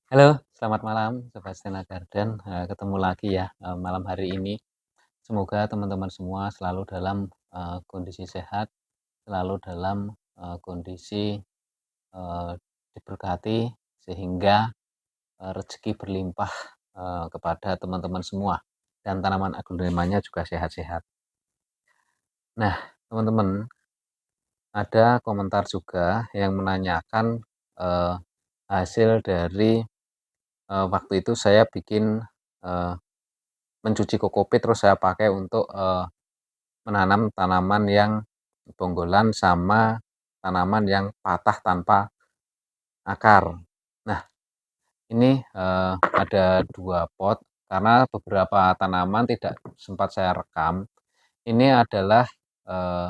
Halo, selamat malam Sobat Stena Garden, ketemu lagi ya, malam hari ini. Semoga teman-teman semua selalu dalam, kondisi sehat, selalu dalam, kondisi, eee, diberkati sehingga, rezeki berlimpah, kepada teman-teman semua dan tanaman aglonema juga sehat-sehat. Nah, teman-teman, ada komentar juga yang menanyakan, eee, hasil dari, waktu itu saya bikin, eee mencuci kokopit terus saya pakai untuk, menanam tanaman yang bonggolan sama tanaman yang patah tanpa akar. Nah, ini, ada 2 pot karena beberapa tanaman tidak sempat saya rekam. Ini adalah, eee,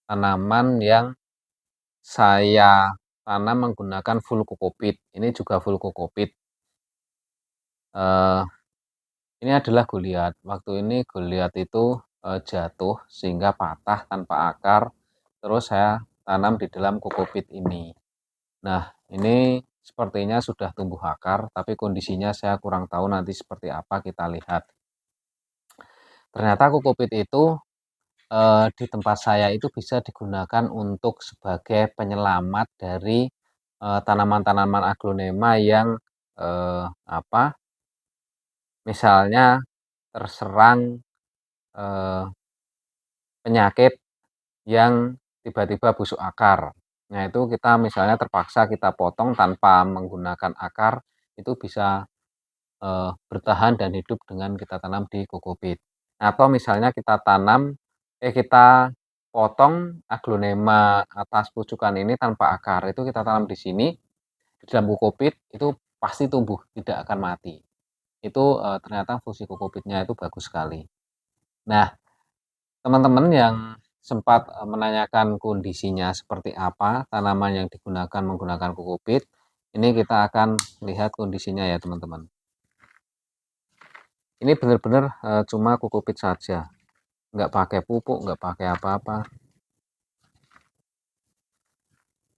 tanaman yang saya tanam menggunakan full kokopit. Ini juga full kokopit. Eee, ini adalah Goliath. Waktu ini Goliath itu, jatuh sehingga patah tanpa akar, terus saya tanam di dalam kokopit ini. Nah, ini sepertinya sudah tumbuh akar, tapi kondisinya saya kurang tahu nanti seperti apa, kita lihat. Ternyata kokopit itu, di tempat saya itu bisa digunakan untuk sebagai penyelamat dari, tanaman-tanaman aglonema yang, apa, misalnya terserang, eee, penyakit yang tiba-tiba busuk akar. Nah, itu kita misalnya terpaksa kita potong tanpa menggunakan akar, itu bisa, bertahan dan hidup dengan kita tanam di kokopit. Atau misalnya kita potong aglonema atas pucukan ini tanpa akar, itu kita tanam di sini, di dalam kokopit, itu pasti tumbuh, tidak akan mati. Itu, ternyata fungsi kokopitnya itu bagus sekali. Nah, teman-teman yang sempat, menanyakan kondisinya seperti apa tanaman yang digunakan menggunakan kokopit, ini kita akan lihat kondisinya ya teman-teman. Ini benar-benar, cuma kokopit saja, nggak pakai pupuk, nggak pakai apa-apa.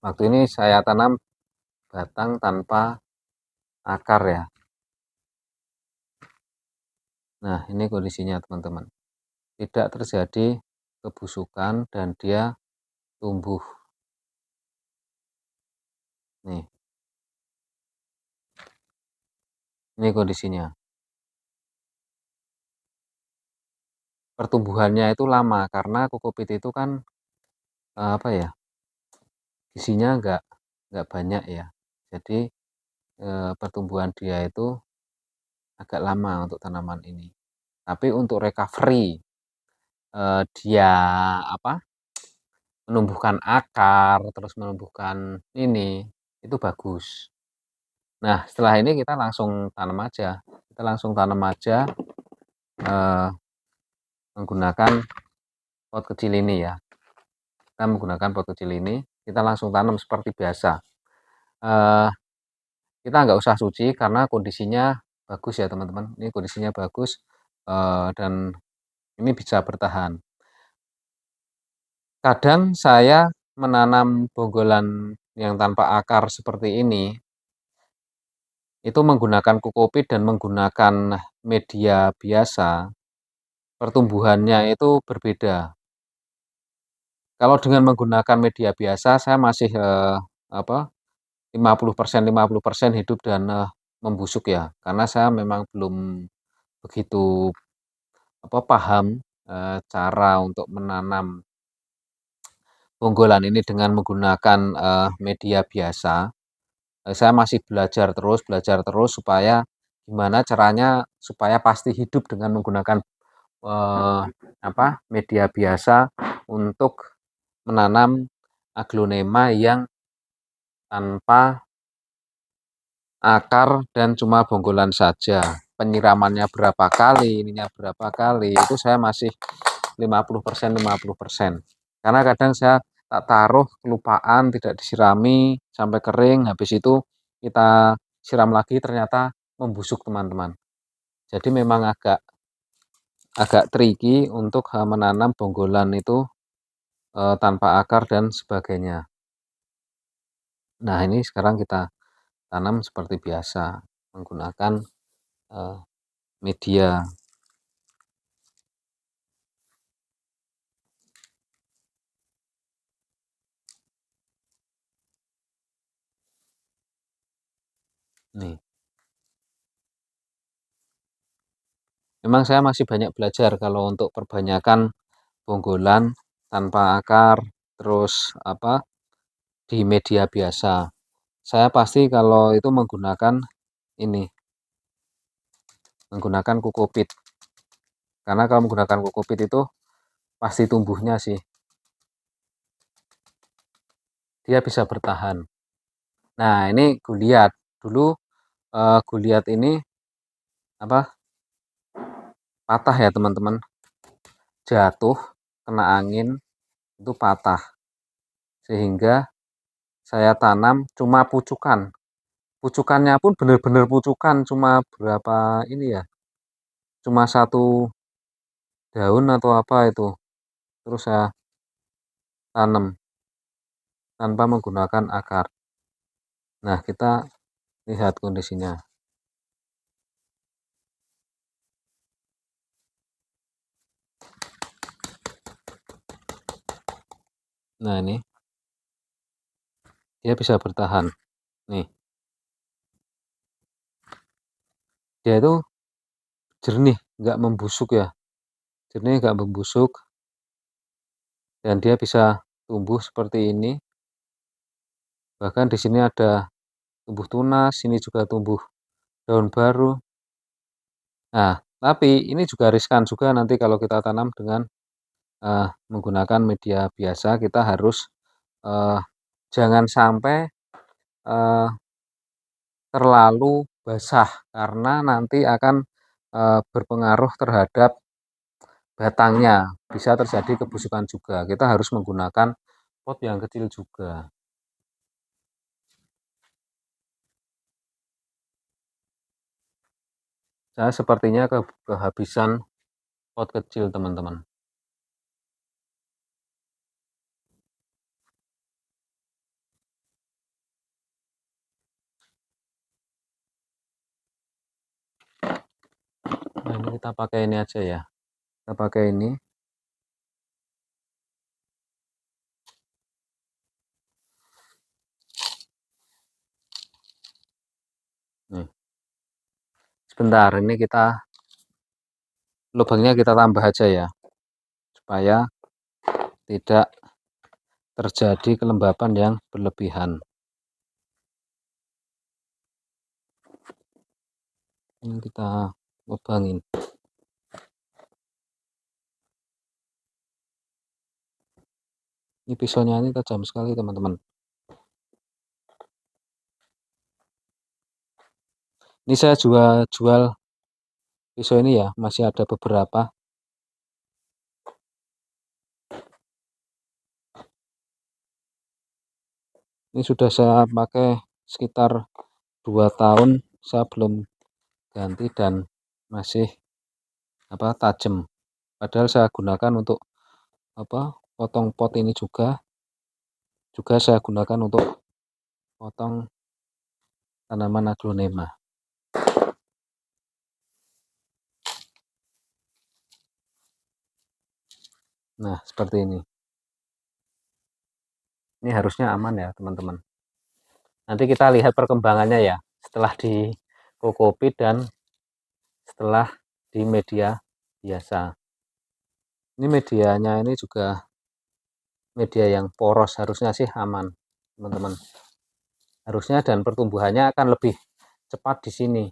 Waktu ini saya tanam batang tanpa akar ya. Nah, ini kondisinya teman-teman. Tidak terjadi kebusukan dan dia tumbuh. Nih, ini kondisinya. Pertumbuhannya itu lama karena kokopit itu kan, apa ya, isinya nggak banyak ya. Jadi, pertumbuhan dia itu agak lama untuk tanaman ini. Tapi untuk recovery, dia apa, menumbuhkan akar, terus menumbuhkan ini, itu bagus. Nah, setelah ini kita langsung tanam aja. Kita langsung tanam aja, eee, menggunakan pot kecil ini ya. Kita menggunakan pot kecil ini, kita langsung tanam seperti biasa. Eee, kita nggak usah cuci karena kondisinya bagus ya teman-teman. Ini kondisinya bagus, dan ini bisa bertahan. Kadang saya menanam bonggolan yang tanpa akar seperti ini, itu menggunakan kokopit dan menggunakan media biasa, pertumbuhannya itu berbeda. Kalau dengan menggunakan media biasa saya masih, apa, 50% hidup dan, membusuk ya, karena saya memang belum begitu, apa, paham, cara untuk menanam bonggolan ini dengan menggunakan, media biasa. Saya masih belajar terus supaya gimana caranya supaya pasti hidup dengan menggunakan, eee, apa, media biasa untuk menanam aglonema yang tanpa akar dan cuma bonggolan saja. Penyiramannya berapa kali, ininya berapa kali, itu saya masih 50%. Karena kadang saya tak taruh, kelupaan, tidak disirami sampai kering, habis itu kita siram lagi ternyata membusuk teman-teman. Jadi memang agak agak tricky untuk, menanam bonggolan itu, tanpa akar dan sebagainya. Nah, ini sekarang kita tanam seperti biasa menggunakan media. Nih, memang saya masih banyak belajar kalau untuk perbanyakan bonggolan tanpa akar, terus di media biasa. Saya pasti kalau itu menggunakan ini, menggunakan kokopit. Karena kalau menggunakan kokopit itu pasti tumbuhnya sih, dia bisa bertahan. Nah, ini Goliath. Dulu Goliath ini patah ya teman-teman. Jatuh, kena angin, itu patah. Sehingga saya tanam cuma pucukan. Pucukannya pun benar-benar pucukan, cuma berapa ini ya, cuma satu daun atau apa itu. Terus saya tanam tanpa menggunakan akar. Nah, kita lihat kondisinya. Nah, ini dia bisa bertahan. Nih, dia itu jernih, nggak membusuk ya. Jernih, nggak membusuk, dan dia bisa tumbuh seperti ini. Bahkan di sini ada tumbuh tunas, sini juga tumbuh daun baru. Nah, tapi ini juga riskan juga nanti kalau kita tanam dengan menggunakan media biasa. Kita harus eh, jangan sampai eh, terlalu basah karena nanti akan berpengaruh terhadap batangnya. Bisa terjadi kebusukan juga. Kita harus menggunakan pot yang kecil juga. Saya sepertinya kehabisan pot kecil, teman-teman. Nah, ini kita pakai ini aja ya. Kita pakai ini. Nih. Sebentar, ini lubangnya kita tambah aja ya. Supaya tidak terjadi kelembapan yang berlebihan. Ini kita lubangin. Ini pisaunya ini tajam sekali, teman-teman. Ini saya juga jual pisau ini ya, masih ada beberapa. Ini sudah saya pakai sekitar 2 tahun, saya belum ganti dan masih tajam. Padahal saya gunakan untuk potong pot ini juga saya gunakan untuk potong tanaman aglonema. Nah, seperti ini. Ini harusnya aman ya, teman-teman. Nanti kita lihat perkembangannya ya, setelah di kokopit dan setelah di media biasa. Ini medianya ini juga media yang poros, harusnya sih aman, teman-teman. Harusnya, dan pertumbuhannya akan lebih cepat di sini.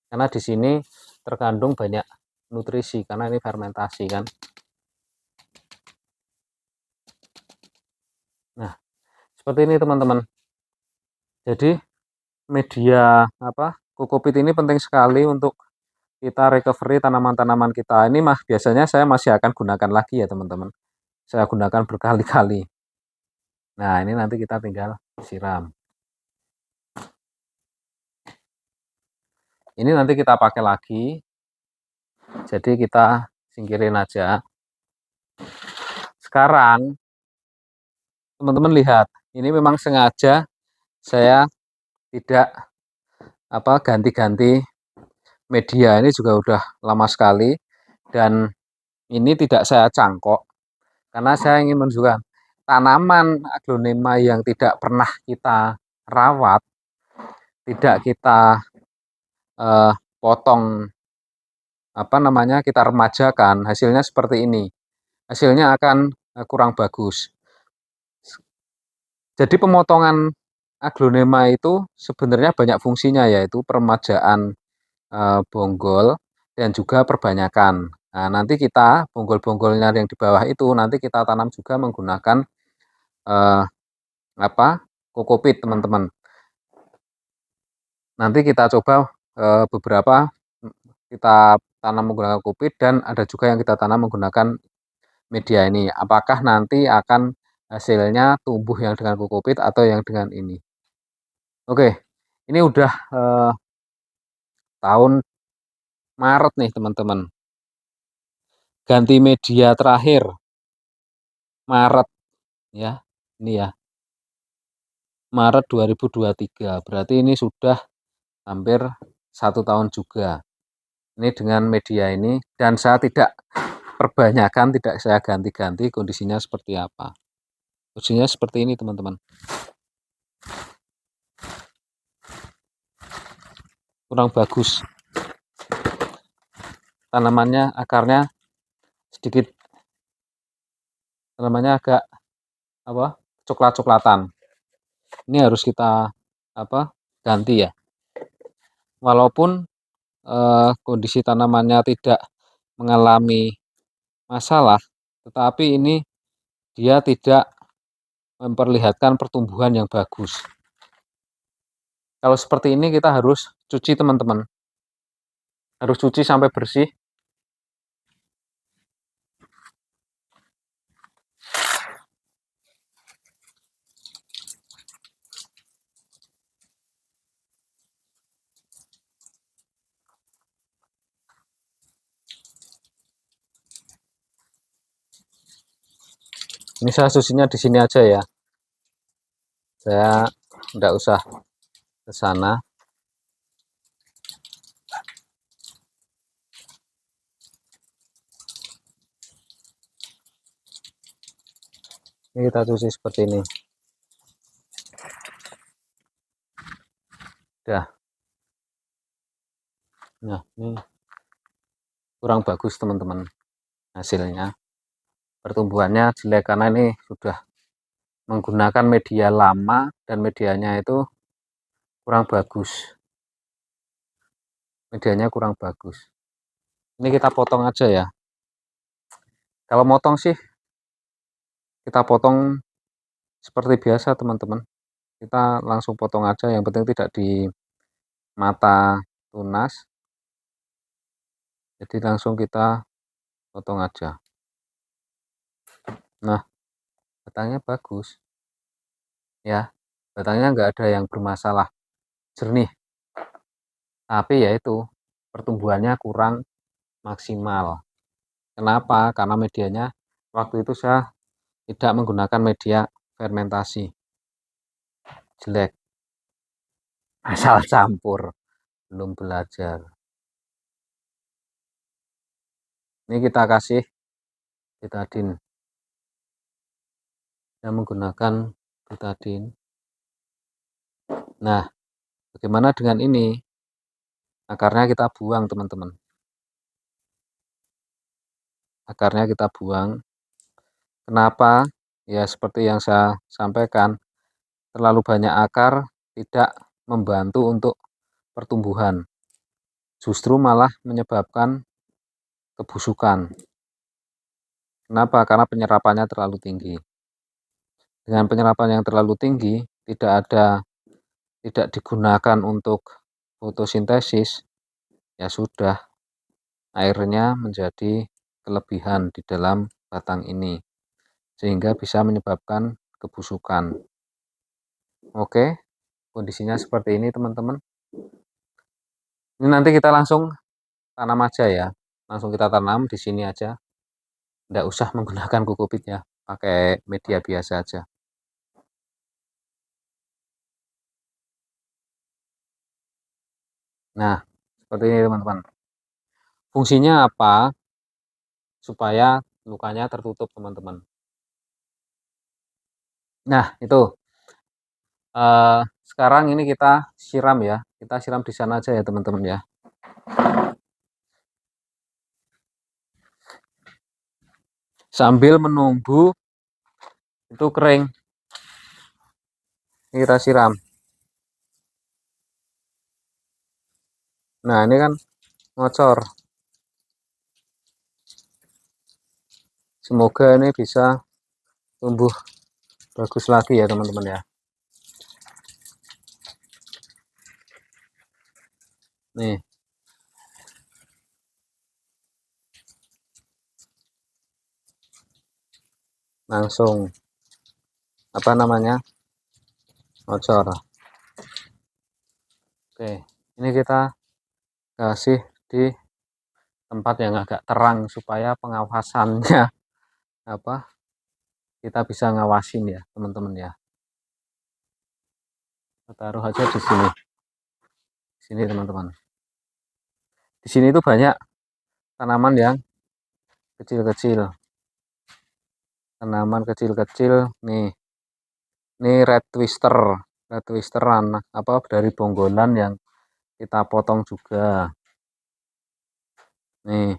Karena di sini terkandung banyak nutrisi karena ini fermentasi kan. Nah, seperti ini teman-teman. Jadi media kokopit ini penting sekali untuk kita recovery tanaman-tanaman kita. Ini biasanya saya masih akan gunakan lagi ya teman-teman. Saya gunakan berkali-kali. Nah, ini nanti kita tinggal siram. Ini nanti kita pakai lagi. Jadi kita singkirin aja. Sekarang teman-teman lihat, ini memang sengaja saya tidak ganti-ganti media. Ini juga udah lama sekali dan ini tidak saya cangkok karena saya ingin menunjukkan tanaman aglonema yang tidak pernah kita rawat, tidak kita potong kita remajakan, hasilnya seperti ini. Hasilnya akan kurang bagus. Jadi pemotongan aglonema itu sebenarnya banyak fungsinya, yaitu peremajaan bonggol dan juga perbanyakan. Nah, nanti kita bonggol-bonggolnya yang di bawah itu nanti kita tanam juga menggunakan eh, kokopit, teman-teman. Nanti kita coba beberapa kita tanam menggunakan kokopit dan ada juga yang kita tanam menggunakan media ini. Apakah nanti akan hasilnya tumbuh yang dengan kokopit atau yang dengan ini? Oke, ini udah tahun Maret nih, teman-teman. Ganti media terakhir Maret ya. Ini ya. Maret 2023. Berarti ini sudah hampir 1 tahun juga. Ini dengan media ini dan saya tidak perbanyakan, tidak saya ganti-ganti, kondisinya seperti apa. Kondisinya seperti ini, teman-teman. Kurang bagus. Tanamannya, akarnya sedikit, tanamannya agak coklat-coklatan. Ini harus kita ganti ya. Walaupun kondisi tanamannya tidak mengalami masalah, tetapi ini dia tidak memperlihatkan pertumbuhan yang bagus. Kalau seperti ini kita harus cuci, teman-teman. Harus cuci sampai bersih. Ini saya susinya di sini aja ya. Saya tidak usah ke sana. Ini kita cuci seperti ini. Dah. Nah, ini kurang bagus, teman-teman, hasilnya. Pertumbuhannya jelek karena ini sudah menggunakan media lama dan medianya itu kurang bagus. Medianya kurang bagus. Ini kita potong aja ya. Kalau motong sih kita potong seperti biasa, teman-teman. Kita langsung potong aja, yang penting tidak di mata tunas. Jadi langsung kita potong aja. Nah, batangnya bagus ya. Batangnya nggak ada yang bermasalah, jernih. Tapi ya itu, pertumbuhannya kurang maksimal. Kenapa? Karena medianya waktu itu saya tidak menggunakan media fermentasi. Jelek. Asal campur, belum belajar. Ini kita kasih betadine. Saya menggunakan betadine. Nah, bagaimana dengan ini? Akarnya kita buang, teman-teman. Akarnya kita buang. Kenapa? Ya seperti yang saya sampaikan, terlalu banyak akar tidak membantu untuk pertumbuhan. Justru malah menyebabkan kebusukan. Kenapa? Karena penyerapannya terlalu tinggi. Dengan penyerapan yang terlalu tinggi, tidak digunakan untuk fotosintesis, ya sudah, airnya menjadi kelebihan di dalam batang ini, sehingga bisa menyebabkan kebusukan. Oke, kondisinya seperti ini, teman-teman. Ini nanti kita langsung tanam aja ya, langsung kita tanam di sini aja, tidak usah menggunakan kokopit ya, pakai media biasa aja. Nah, seperti ini teman-teman. Fungsinya apa? Supaya lukanya tertutup teman-teman. Nah, itu. Sekarang ini kita siram ya. Kita siram di sana aja ya teman-teman ya. Sambil menunggu itu kering, kita siram. Nah, ini kan ngocor. Semoga ini bisa tumbuh bagus lagi ya teman-teman ya. Nih, langsung apa namanya, ngocor. Oke, ini kita kasih di tempat yang agak terang supaya pengawasannya apa, kita bisa ngawasin ya teman-teman ya. Kita taruh aja di sini. Di sini teman-teman. Di sini itu banyak tanaman yang kecil-kecil. Tanaman kecil-kecil nih. Ini red twister. Red twisteran apa dari bonggolan yang kita potong juga. Nih.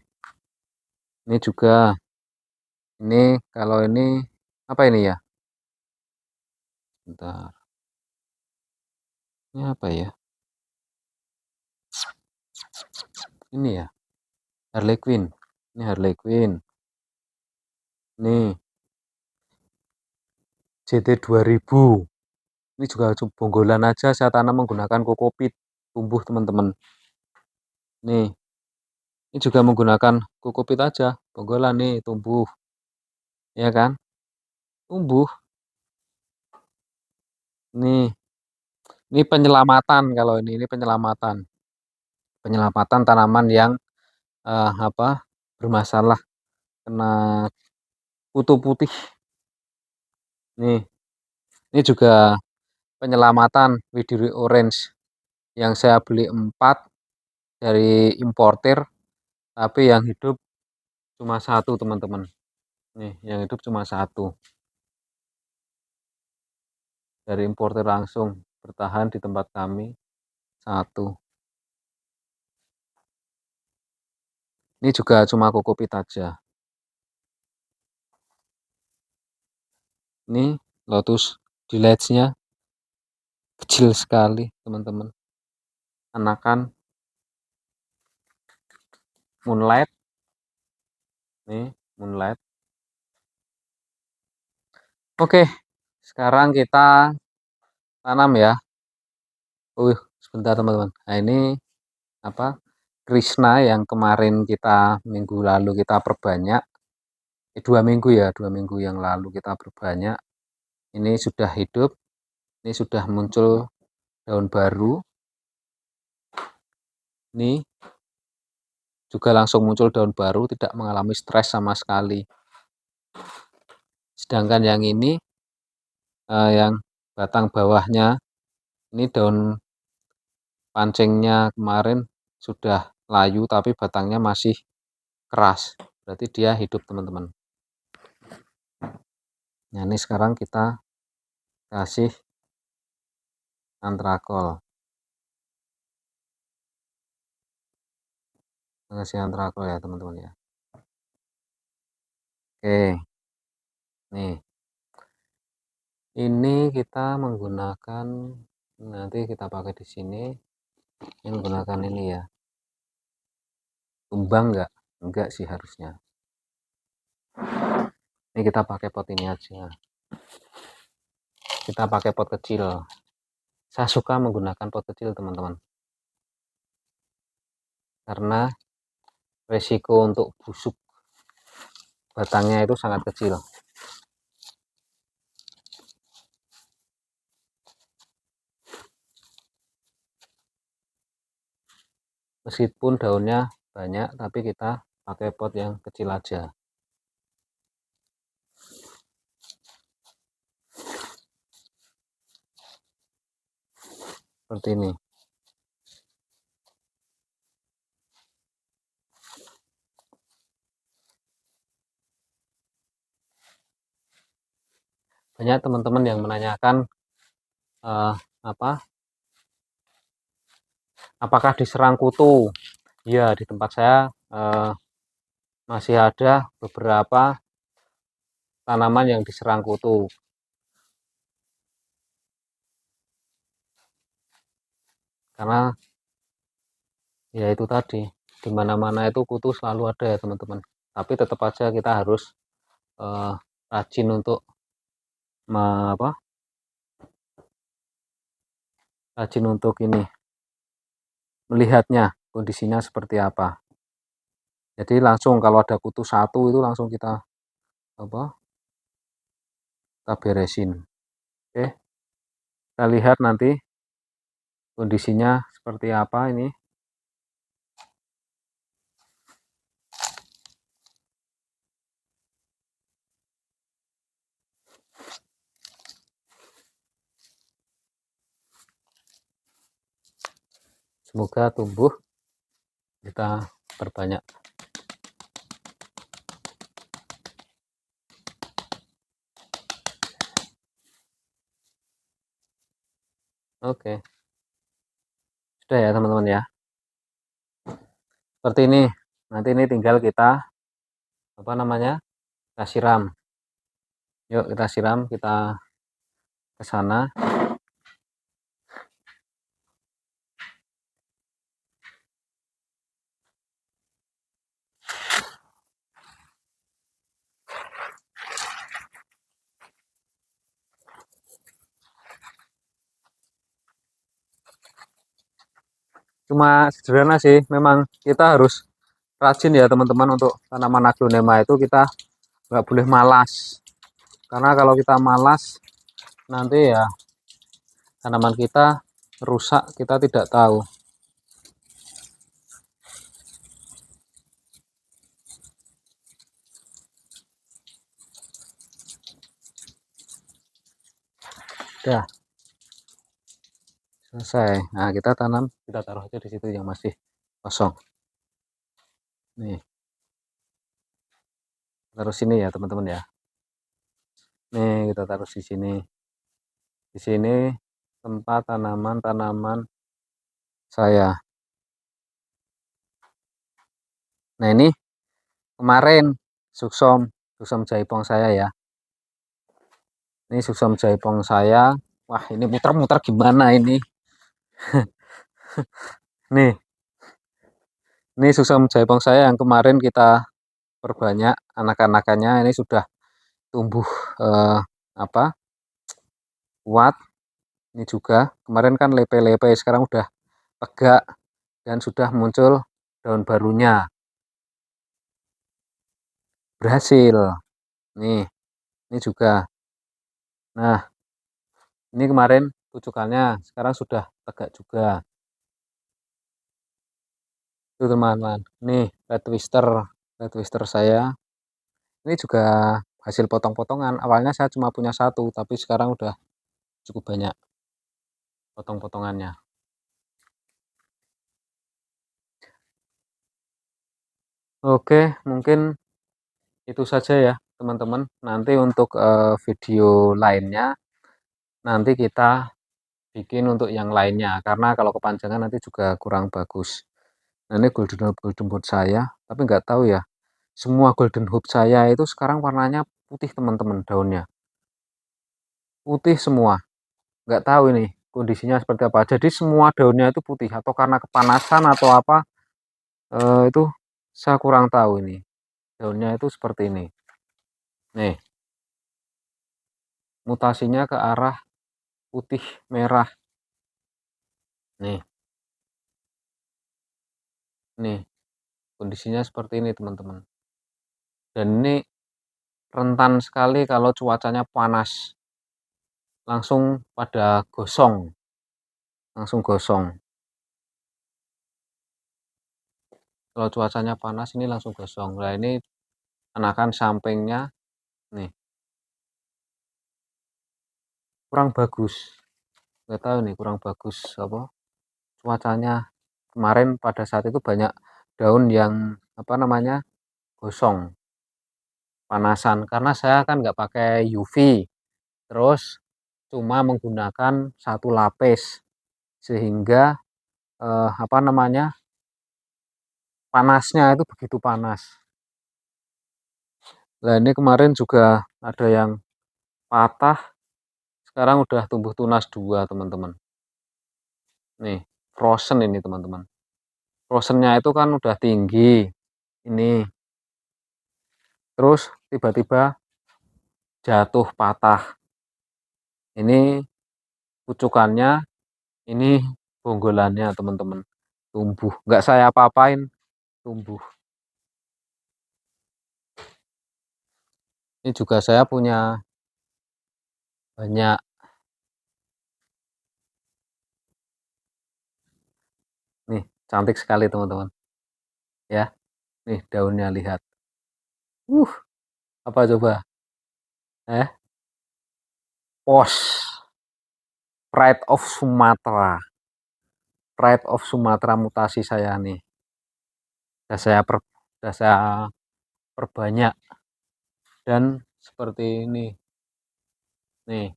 Ini juga. Ini kalau ini apa ini ya? Bentar. Ini apa ya? Ini ya. Harley Quinn. Ini Harley Quinn. Nih. JT 2000. Ini juga bonggolan aja saya tanam menggunakan kokopit. Tumbuh teman-teman. Nih. Ini juga menggunakan kokopit aja. Bonggolan nih tumbuh. Ya kan? Tumbuh. Nih. Ini penyelamatan kalau ini penyelamatan. Penyelamatan tanaman yang apa, bermasalah kena kutu putih. Nih, ini juga penyelamatan Widuri Orange yang saya beli 4 dari importir, tapi yang hidup cuma 1 teman-teman. Nih, yang hidup cuma 1 dari importir langsung, bertahan di tempat kami 1. Ini juga cuma kokopit aja. Ini lotus delights-nya kecil sekali teman-teman. Anakan moonlight. Nih, moonlight. Oke, sekarang kita tanam ya. Sebentar teman-teman. Nah, ini apa? Krishna yang kemarin minggu lalu kita perbanyak. 2 minggu ya, 2 minggu yang lalu kita perbanyak. Ini sudah hidup. Ini sudah muncul daun baru. Ini juga langsung muncul daun baru, tidak mengalami stres sama sekali. Sedangkan yang ini yang batang bawahnya ini daun pancingnya kemarin sudah layu tapi batangnya masih keras. Berarti dia hidup teman-teman. Nah, ini sekarang kita kasih antrakol. Kasih antrakol ya teman-teman ya. Oke. Nih. Ini kita menggunakan, nanti kita pakai di sini. Ini menggunakan ini ya. Tumbang enggak? Enggak sih harusnya. Ini kita pakai pot ini aja. Kita pakai pot kecil. Saya suka menggunakan pot kecil teman-teman. Karena resiko untuk busuk batangnya itu sangat kecil. Meskipun daunnya banyak, tapi kita pakai pot yang kecil aja. Seperti ini. banyak teman-teman yang menanyakan eh, apa apakah diserang kutu. Ya, di tempat saya eh, masih ada beberapa tanaman yang diserang kutu, karena ya itu tadi, di mana-mana itu kutu selalu ada ya teman-teman. Tapi tetap aja kita harus eh, rajin untuk apa, rajin untuk ini, melihatnya kondisinya seperti apa. Jadi langsung kalau ada kutu satu itu langsung kita apa, kita beresin. Oke, kita lihat nanti kondisinya seperti apa ini. Semoga tumbuh, kita perbanyak. Oke, sudah ya teman-teman ya. Seperti ini. Nanti ini tinggal kita apa namanya, kita siram. Yuk kita siram, kita ke sana. Cuma sederhana sih, memang kita harus rajin ya teman-teman. Untuk tanaman aglonema itu kita nggak boleh malas, karena kalau kita malas nanti ya tanaman kita rusak, kita tidak tahu. Udah selesai. Nah, kita tanam, kita taruh aja di situ yang masih kosong. Nih, taruh sini ya teman-teman ya. Nih, kita taruh di sini. Di sini tempat tanaman-tanaman saya. Nah, ini kemarin suksom, suksom jaipong saya ya. Ini suksom jaipong saya. Wah, ini muter-muter gimana ini? Nih, ini suksom jaipong saya yang kemarin kita perbanyak anak-anakannya. Ini sudah tumbuh eh, apa? Kuat. Ini juga kemarin kan lepe-lepe, sekarang udah tegak dan sudah muncul daun barunya. Berhasil. Nih, ini juga. Nah, ini kemarin tujukannya sekarang sudah tegak juga. Itu teman-teman. Nih, red twister saya. Ini juga hasil potong-potongan. Awalnya saya cuma punya satu, tapi sekarang udah cukup banyak potong-potongannya. Oke, mungkin itu saja ya teman-teman. Nanti untuk video lainnya, nanti kita bikin untuk yang lainnya. Karena kalau kepanjangan nanti juga kurang bagus. Nah, ini golden hood saya, tapi nggak tahu ya. Semua golden hood saya itu sekarang warnanya putih teman-teman, daunnya. Putih semua. Nggak tahu ini kondisinya seperti apa. Jadi semua daunnya itu putih, atau karena kepanasan atau apa, itu saya kurang tahu ini. Daunnya itu seperti ini. Nih, mutasinya ke arah putih merah. Nih, nih kondisinya seperti ini teman-teman. Dan ini rentan sekali kalau cuacanya panas. Langsung pada gosong, langsung gosong. Kalau cuacanya panas ini langsung gosong. Nah, ini anakan sampingnya nih kurang bagus. Nggak tahu nih kurang bagus apa cuacanya. Kemarin pada saat itu banyak daun yang apa namanya, gosong, panasan, karena saya kan nggak pakai UV. terus cuma menggunakan satu lapis sehingga apa namanya, panasnya itu begitu panas. Nah ini kemarin juga ada yang patah, sekarang udah tumbuh tunas 2 teman-teman. Nih, frozen ini teman-teman. Frozennya itu kan udah tinggi, ini. Terus tiba-tiba jatuh patah. Ini pucukannya, ini bonggolannya teman-teman. Tumbuh, nggak saya apa-apain, tumbuh. Ini juga saya punya banyak. Nih, cantik sekali teman-teman. Ya, nih daunnya lihat. Uh, apa coba? Eh, Pos Pride of Sumatera. Pride of Sumatera mutasi saya nih. Udah saya perbanyak dan seperti ini. Nih,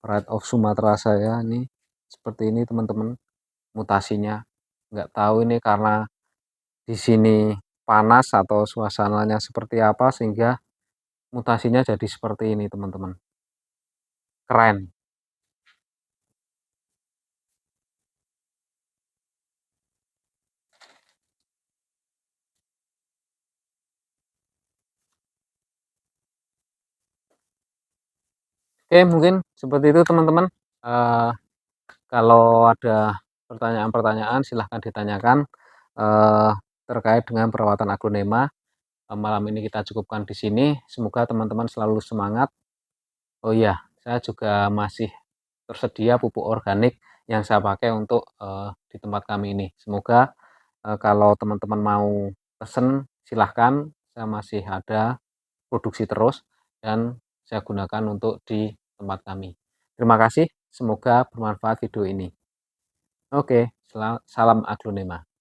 Pride of Sumatera saya nih seperti ini teman-teman mutasinya. Nggak tahu ini karena di sini panas atau suasananya seperti apa sehingga mutasinya jadi seperti ini teman-teman. Keren. Oke, mungkin seperti itu teman-teman. Eh, Kalau ada pertanyaan-pertanyaan silahkan ditanyakan eh, terkait dengan perawatan aglonema. Malam ini kita cukupkan di sini. Semoga teman-teman selalu semangat. Oh iya, saya juga masih tersedia pupuk organik yang saya pakai untuk di tempat kami ini. Semoga kalau teman-teman mau pesen silahkan. Saya masih ada produksi terus dan saya gunakan untuk di tempat kami. Terima kasih. Semoga bermanfaat video ini. Oke, salam aglonema.